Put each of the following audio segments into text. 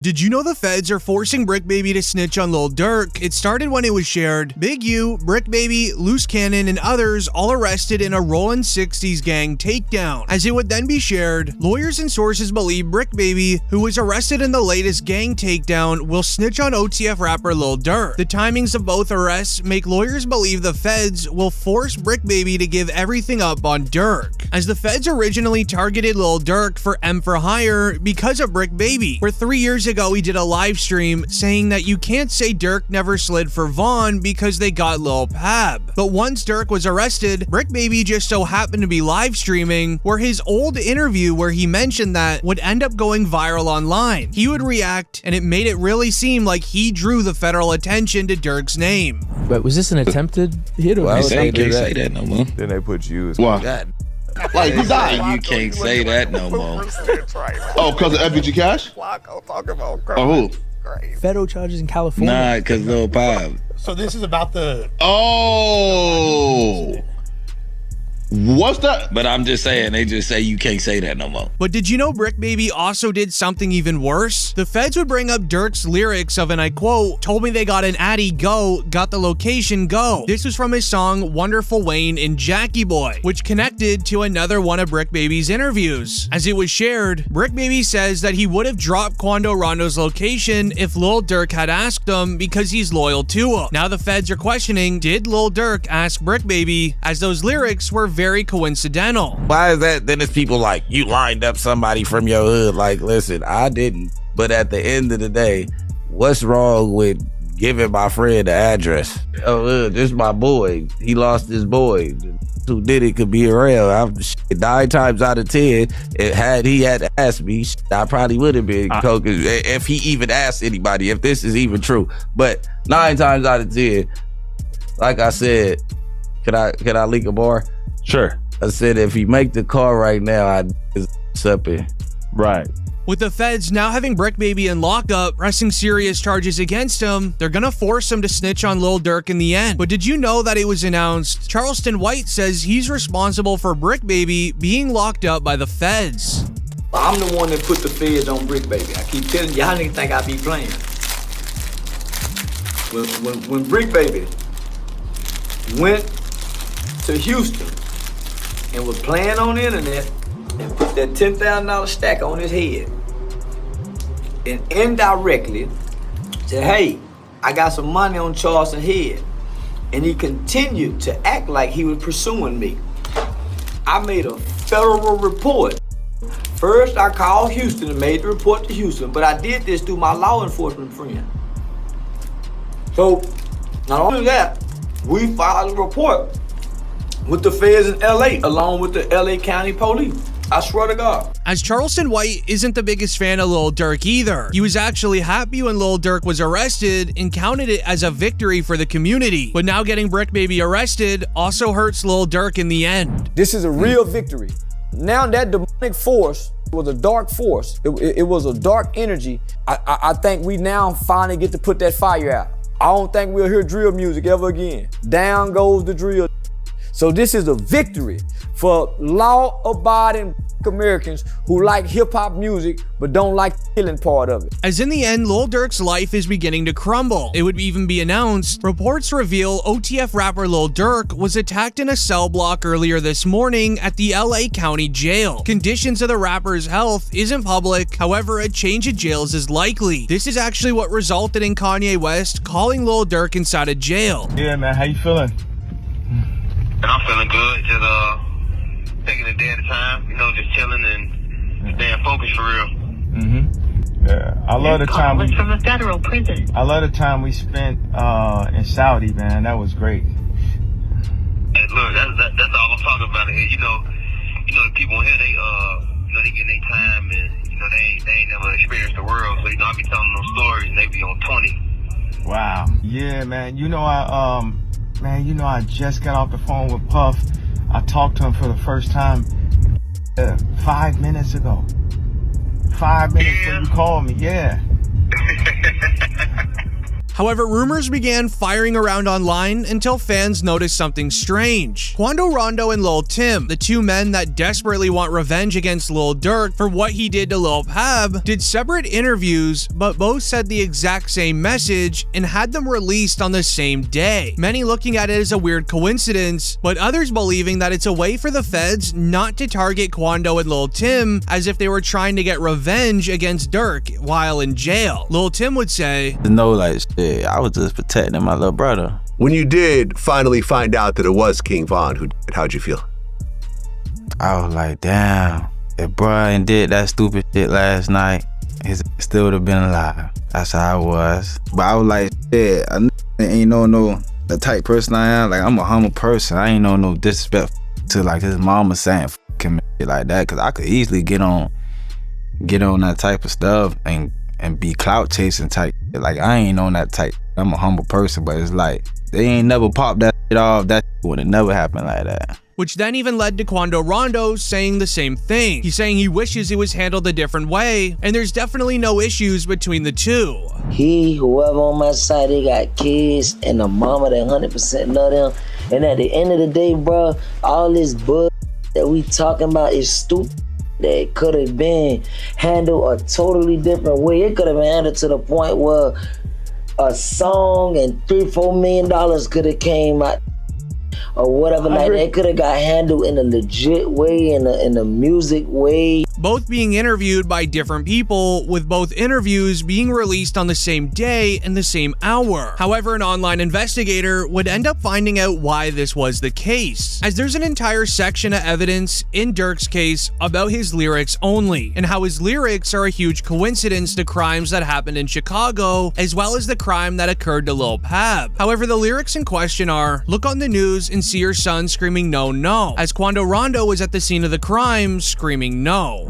Did you know the feds are forcing Bricc Baby to snitch on Lil Durk? It started when it was shared. Big U, Bricc Baby, Loose Cannon, and others all arrested in a Rollin 60s gang takedown. As it would then be shared, lawyers and sources believe Bricc Baby, who was arrested in the latest gang takedown, will snitch on OTF rapper Lil Durk. The timings of both arrests make lawyers believe the feds will force Bricc Baby to give everything up on Durk, as the feds originally targeted Lil Durk for M for Hire because of Bricc Baby, where 3 years ago he did a live stream saying that you can't say Durk never slid for Vaughn because they got Lil Pab. But once Durk was arrested, Bricc Baby just so happened to be live streaming, where his old interview where he mentioned that would end up going viral online. He would react, and it made it really seem like he drew the federal attention to Durk's name. But was this an attempted hit? Or well, they can't say that no more. Then they put you as God. Like, who died? You can't say that no more. Oh, because of FBG Cash? Oh, who? Federal charges in California. Nah, because Lil Pab. So this is about the... Oh. What's that? But I'm just saying, they just say you can't say that no more. But did you know Bricc Baby also did something even worse? The feds would bring up Durk's lyrics of, and I quote, "Told me they got an Addy, go, got the location, go." This was from his song Wonderful Wayne and Jackie Boy, which connected to another one of Bricc Baby's interviews. As it was shared, Bricc Baby says that he would have dropped Quando Rondo's location if Lil Durk had asked him because he's loyal to him. Now the feds are questioning, did Lil Durk ask Bricc Baby, as those lyrics were very coincidental. Why is that? Then it's people like, you lined up somebody from your hood. Like, listen, I didn't. But at the end of the day, what's wrong with giving my friend the address? Oh, this is my boy. He lost his boy. Who did it could be around. 9 times out of 10, had he had asked me, I probably would have been Coke if he even asked anybody, if this is even true. But 9 times out of 10, like I said, can I leak a bar? Sure. I said if he make the call right now, I'd up it. Right. With the feds now having Bricc Baby in lockup, pressing serious charges against him, they're gonna force him to snitch on Lil Durk in the end. But did you know that it was announced Charleston White says he's responsible for Bricc Baby being locked up by the feds? I'm the one that put the feds on Bricc Baby. I keep telling y'all niggas think I be playing. When Bricc Baby went to Houston and was playing on the internet and put that $10,000 stack on his head and indirectly said, hey, I got some money on Charleston head, and he continued to act like he was pursuing me. I made a federal report. First, I called Houston and made the report to Houston, but I did this through my law enforcement friend. So, not only that, we filed a report with the feds in LA, along with the LA County Police. I swear to God. As Charleston White isn't the biggest fan of Lil Durk either. He was actually happy when Lil Durk was arrested and counted it as a victory for the community. But now getting Bricc Baby arrested also hurts Lil Durk in the end. This is a real victory. Now that demonic force was a dark force. It was a dark energy. I think we now finally get to put that fire out. I don't think we'll hear drill music ever again. Down goes the drill. So this is a victory for law-abiding Americans who like hip-hop music but don't like the killing part of it. As in the end, Lil Durk's life is beginning to crumble. It would even be announced, reports reveal OTF rapper Lil Durk was attacked in a cell block earlier this morning at the LA County Jail. Conditions of the rapper's health isn't public, however, a change of jails is likely. This is actually what resulted in Kanye West calling Lil Durk inside of jail. Yeah, man, how you feeling? And I'm feeling good, just taking a day at a time, you know, just chilling and staying focused for real. Yeah, I love the time from a federal prison. I love the time we spent in Saudi, man. That was great. And look, that's all I'm talking about here. You know, the people here, they they get their time, and they ain't never experienced the world. So I be telling them stories, and they be on 20. Wow. Yeah, man. I just got off the phone with Puff. I talked to him for the first time 5 minutes ago. 5 minutes before you called me, yeah. However, rumors began firing around online until fans noticed something strange. Quando Rondo and Lul Tim, the two men that desperately want revenge against Lil Durk for what he did to Lil Pab, did separate interviews, but both said the exact same message and had them released on the same day. Many looking at it as a weird coincidence, but others believing that it's a way for the feds not to target Quando and Lul Tim as if they were trying to get revenge against Durk while in jail. Lul Tim would say, "No, like shit, I was just protecting my little brother." When you did finally find out that it was King Von who did it, how'd you feel? I was like, damn, if Brian did that stupid shit last night, he still would have been alive. That's how I was. But I was like, yeah, I ain't no the type person I am. Like, I'm a humble person. I ain't no disrespect to like his mama saying f him like that, cause I could easily get on that type of stuff and be clout chasing type. Like, I ain't on that type. I'm a humble person, but it's like they ain't never popped that shit off. That would have never happened like that. Which then even led to Quando Rondo saying the same thing. He's saying he wishes it was handled a different way, and there's definitely no issues between the two. Whoever on my side, they got kids and a mama that 100% love them. And at the end of the day, bro, all this bull that we talking about is stupid. That could have been handled a totally different way. It could have been handled to the point where a song and $3-4 million could have came out or whatever. Like, it could have got handled in a legit way, in a music way. Both being interviewed by different people, with both interviews being released on the same day and the same hour. However, an online investigator would end up finding out why this was the case, as there's an entire section of evidence in Durk's case about his lyrics only, and how his lyrics are a huge coincidence to crimes that happened in Chicago, as well as the crime that occurred to Lil Pab. However, the lyrics in question are, "Look on the news and see your son screaming no, no," as Quando Rondo was at the scene of the crime screaming no.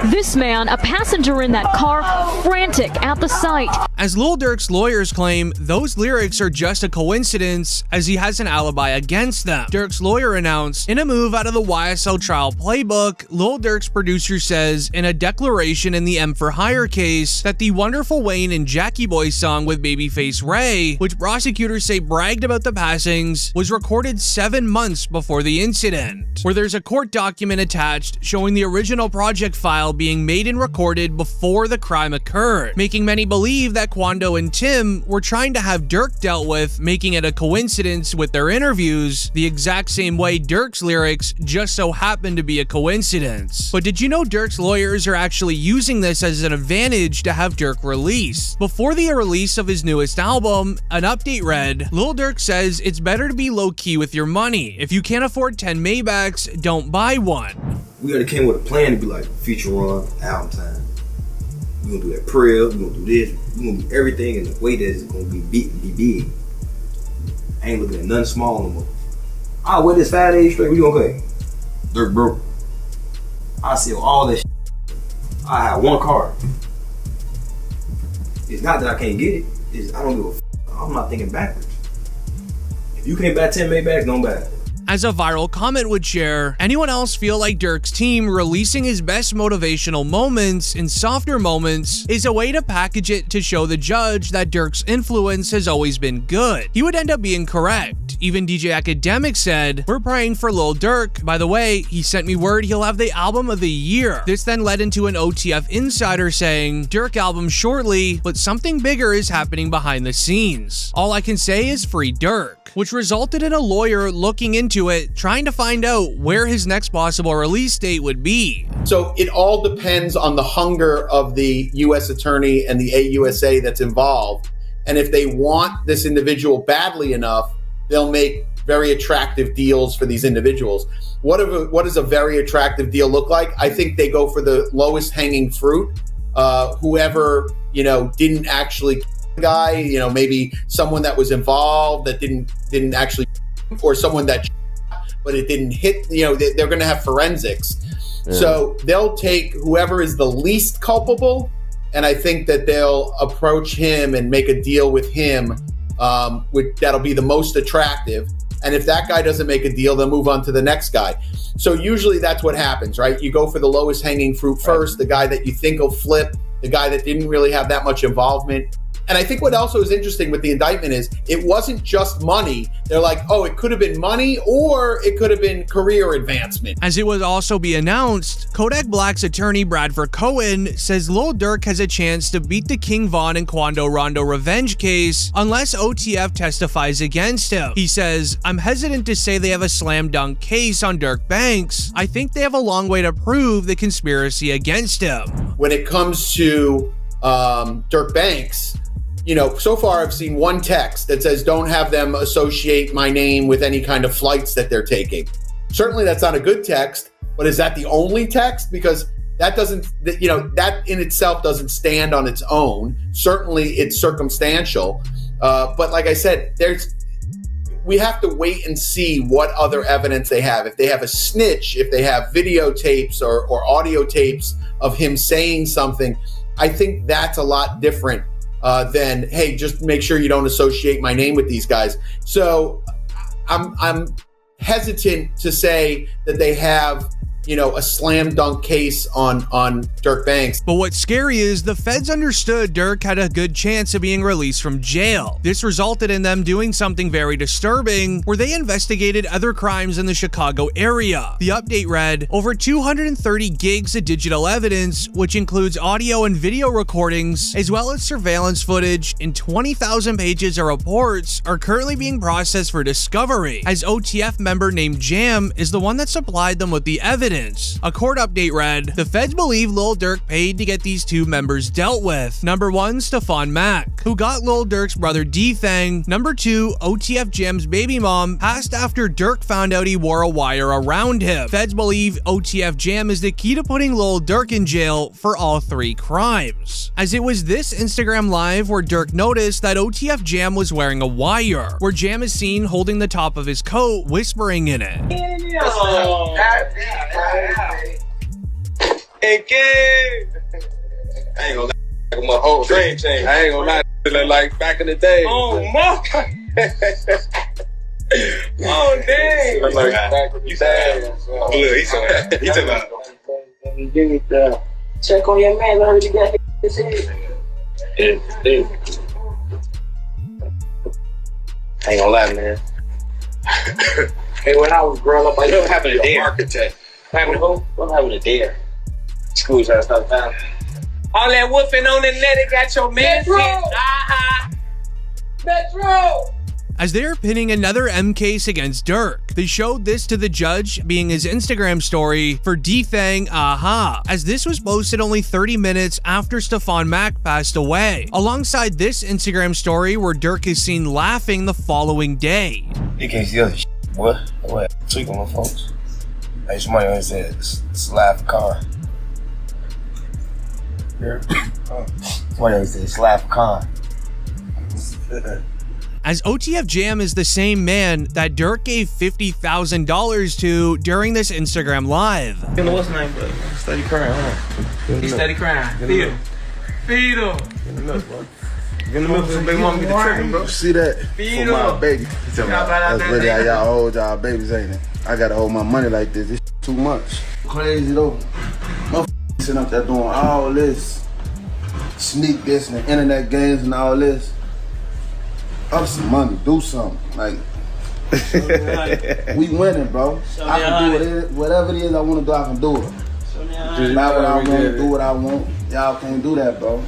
This man, a passenger in that car, frantic at the sight. As Lil Durk's lawyers claim, those lyrics are just a coincidence as he has an alibi against them. Durk's lawyer announced, in a move out of the YSL trial playbook, Lil Durk's producer says in a declaration in the M for Hire case that the Wonderful Wayne and Jackie Boy song with Babyface Ray, which prosecutors say bragged about the passings, was recorded 7 months before the incident, where there's a court document attached showing the original project file being made and recorded before the crime occurred, making many believe that Quando and Tim were trying to have Durk dealt with, making it a coincidence with their interviews, the exact same way Durk's lyrics just so happened to be a coincidence. But did you know Durk's lawyers are actually using this as an advantage to have Durk released? Before the release of his newest album, an update read, Lil Durk says it's better to be low-key with your money. If you can't afford 10 Maybachs, don't buy one. We already came with a plan to be like feature run, album time. We're gonna do that prayer, we're gonna do this, we're gonna do everything in the way that it's gonna be big. I ain't looking at nothing small no more. I wear this 5 days straight, what you gonna pay? Durk broke. I sell all this shit. I have one car. It's not that I can't get it, it's I don't give a f. I'm not thinking backwards. If you can't buy 10 Maybachs, don't buy it. As a viral comment would share, anyone else feel like Durk's team releasing his best motivational moments and softer moments is a way to package it to show the judge that Durk's influence has always been good? He would end up being correct. Even DJ Academic said, "We're praying for Lil Durk. By the way, he sent me word he'll have the album of the year." This then led into an OTF insider saying, "Durk album shortly, but something bigger is happening behind the scenes. All I can say is free Durk," which resulted in a lawyer looking into it, trying to find out where his next possible release date would be. So it all depends on the hunger of the U.S. attorney and the AUSA that's involved. And if they want this individual badly enough, they'll make very attractive deals for these individuals. What does a very attractive deal look like? I think they go for the lowest hanging fruit. Whoever, didn't actually guy, maybe someone that was involved that didn't actually, or someone that, but it didn't hit, they're going to have forensics. Yeah. So they'll take whoever is the least culpable, and I think that they'll approach him and make a deal with him, that'll be the most attractive. And if that guy doesn't make a deal, they'll move on to the next guy. So usually that's what happens, right? You go for the lowest hanging fruit first, the guy that you think will flip, the guy that didn't really have that much involvement. And I think what also is interesting with the indictment is it wasn't just money. They're like, oh, it could have been money or it could have been career advancement. As it would also be announced, Kodak Black's attorney Bradford Cohen says Lil Durk has a chance to beat the King Von and Quando Rondo revenge case unless OTF testifies against him. He says, I'm hesitant to say they have a slam dunk case on Durk Banks. I think they have a long way to prove the conspiracy against him. When it comes to Durk Banks, you know, so far I've seen one text that says, don't have them associate my name with any kind of flights that they're taking. Certainly that's not a good text, but is that the only text? Because that doesn't, you know, that in itself doesn't stand on its own. Certainly it's circumstantial. But like I said, we have to wait and see what other evidence they have. If they have a snitch, if they have videotapes or audio tapes of him saying something, I think that's a lot different than, hey, just make sure you don't associate my name with these guys. So I'm hesitant to say that they have, you know, a slam dunk case on Durk Banks. But what's scary is the feds understood Durk had a good chance of being released from jail. This resulted in them doing something very disturbing, where they investigated other crimes in the Chicago area. The update read, over 230 gigs of digital evidence, which includes audio and video recordings, as well as surveillance footage, and 20,000 pages of reports are currently being processed for discovery, as OTF member named Jam is the one that supplied them with the evidence. A court update read, the feds believe Lil Durk paid to get these two members dealt with. Number 1, Stefan Mack, who got Lil Durk's brother D-Fang. Number 2, OTF Jam's baby mom passed after Durk found out he wore a wire around him. Feds believe OTF Jam is the key to putting Lil Durk in jail for all 3 crimes. As it was this Instagram live where Durk noticed that OTF Jam was wearing a wire, where Jam is seen holding the top of his coat, whispering in it. Hey, kid. I ain't gonna lie, my whole dream changed. I ain't gonna lie, like back in the day. Oh, my. Oh, dang. Like back in the day. Look, he took out. Give me the check on your man. I heard you got his head. Yeah. I ain't gonna lie, man. Hey, when I was growing up, I don't have a dare. Architect. Having who? What having a dare? School trying to stop time. All that woofing on the net, it got your man shit. Metro! As they're pinning another M case against Durk, they showed this to the judge being his Instagram story for D-Fang as this was posted only 30 minutes after Stefan Mack passed away, alongside this Instagram story where Durk is seen laughing the following day. You can't see other shit, boy. What? Tweaking my folks. Hey, somebody always said, slap car. Somebody always said, slap car. As OTF Jam is the same man that Durk gave $50,000 to during this Instagram live. You know what's his name, bro? Steady crying, huh? He's steady crying. Feed him. Feed him. Get the milk, bro. Get the milk for baby mama, get the chicken, bro. You see that? Feed for my him. baby. That's really how y'all hold y'all babies, ain't it? I gotta hold my money like this. This too much. Crazy though. Motherfuckers sitting up there doing all this. Sneak this and the internet games and all this. Up some money, do something. Like, we winning, bro. I can do whatever it is I want to do, I can do it. Not what I want to do what I want. Y'all can't do that, bro.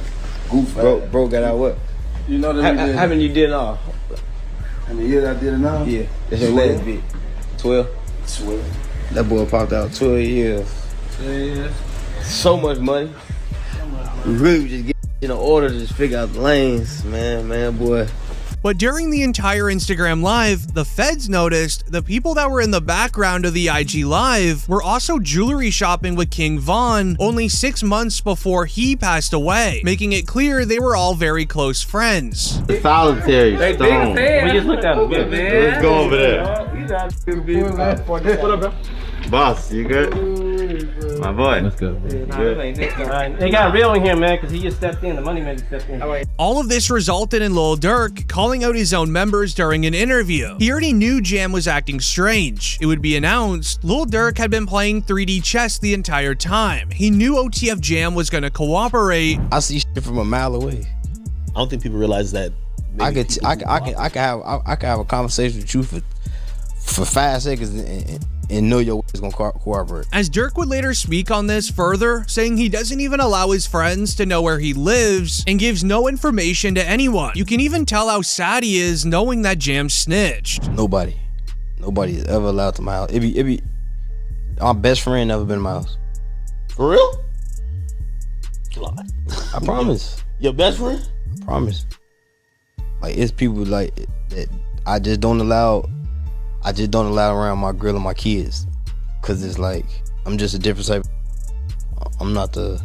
Goof. Bro got out what? You know that how many you did now? How many years I did it now? Yeah. That's your latest bit. 12? 12. That boy popped out 12 years. 12 years. So much money. We really just get in order to just figure out the lanes, man, boy. But during the entire Instagram live, the feds noticed the people that were in the background of the IG live were also jewelry shopping with King Von only 6 months before he passed away, making it clear they were all very close friends. Solitary stone. We just looked at him, man. Let's go over there. What up, bro? Boss, you good? My boy. Let's go. They got real in here, man, because he just stepped in. The money man stepped in. All of this resulted in Lil Durk calling out his own members during an interview. He already knew Jam was acting strange. It would be announced Lil Durk had been playing 3D chess the entire time. He knew OTF Jam was gonna cooperate. I see shit from a mile away. I don't think people realize that. I could have a conversation with you for 5 seconds and know your is gonna cooperate. As Durk would later speak on this further, saying he doesn't even allow his friends to know where he lives and gives no information to anyone. You can even tell how sad he is knowing that Jam snitched. Nobody is ever allowed to my house. It be my best friend never been to my house. For real? I promise. Your best friend? I promise. Like, it's people like that I just don't allow around my girl and my kids, cause it's like I'm just a different type. I'm not the.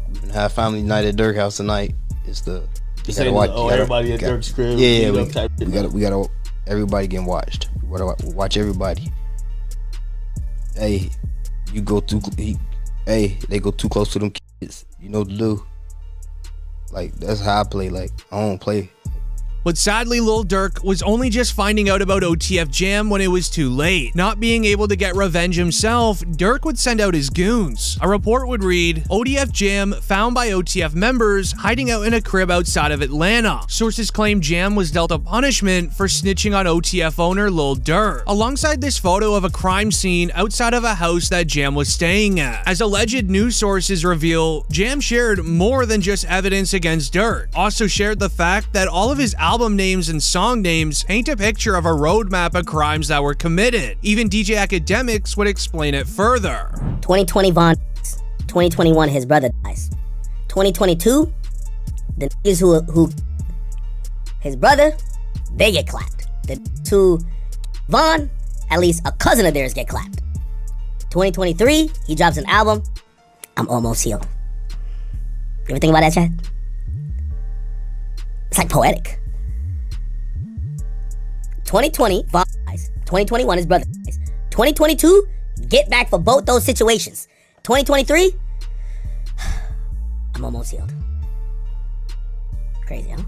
We're gonna have family night at Durk house tonight. It's the. Everybody at Durk's crib. Yeah, we gotta. Everybody getting watched. We gotta watch everybody. Hey, you go too. Hey, they go too close to them kids. You know what to do. Like, that's how I play. Like, I don't play. But sadly, Lil Durk was only just finding out about OTF Jam when it was too late. Not being able to get revenge himself, Durk would send out his goons. A report would read, OTF Jam found by OTF members hiding out in a crib outside of Atlanta. Sources claim Jam was dealt a punishment for snitching on OTF owner Lil Durk. Alongside this photo of a crime scene outside of a house that Jam was staying at. As alleged news sources reveal, Jam shared more than just evidence against Durk. Also shared the fact that all of his album names and song names paint a picture of a roadmap of crimes that were committed. Even DJ Academics would explain it further. 2020 Von, 2021 his brother dies. 2022, the niggas who his brother, they get clapped. The two Von, at least a cousin of theirs get clapped. 2023, he drops an album, I'm almost healed. You ever think about that, chat? It's like poetic. 2020, Von dies. 2021, his brother dies. 2022, get back for both those situations. 2023, I'm almost healed. Crazy, huh?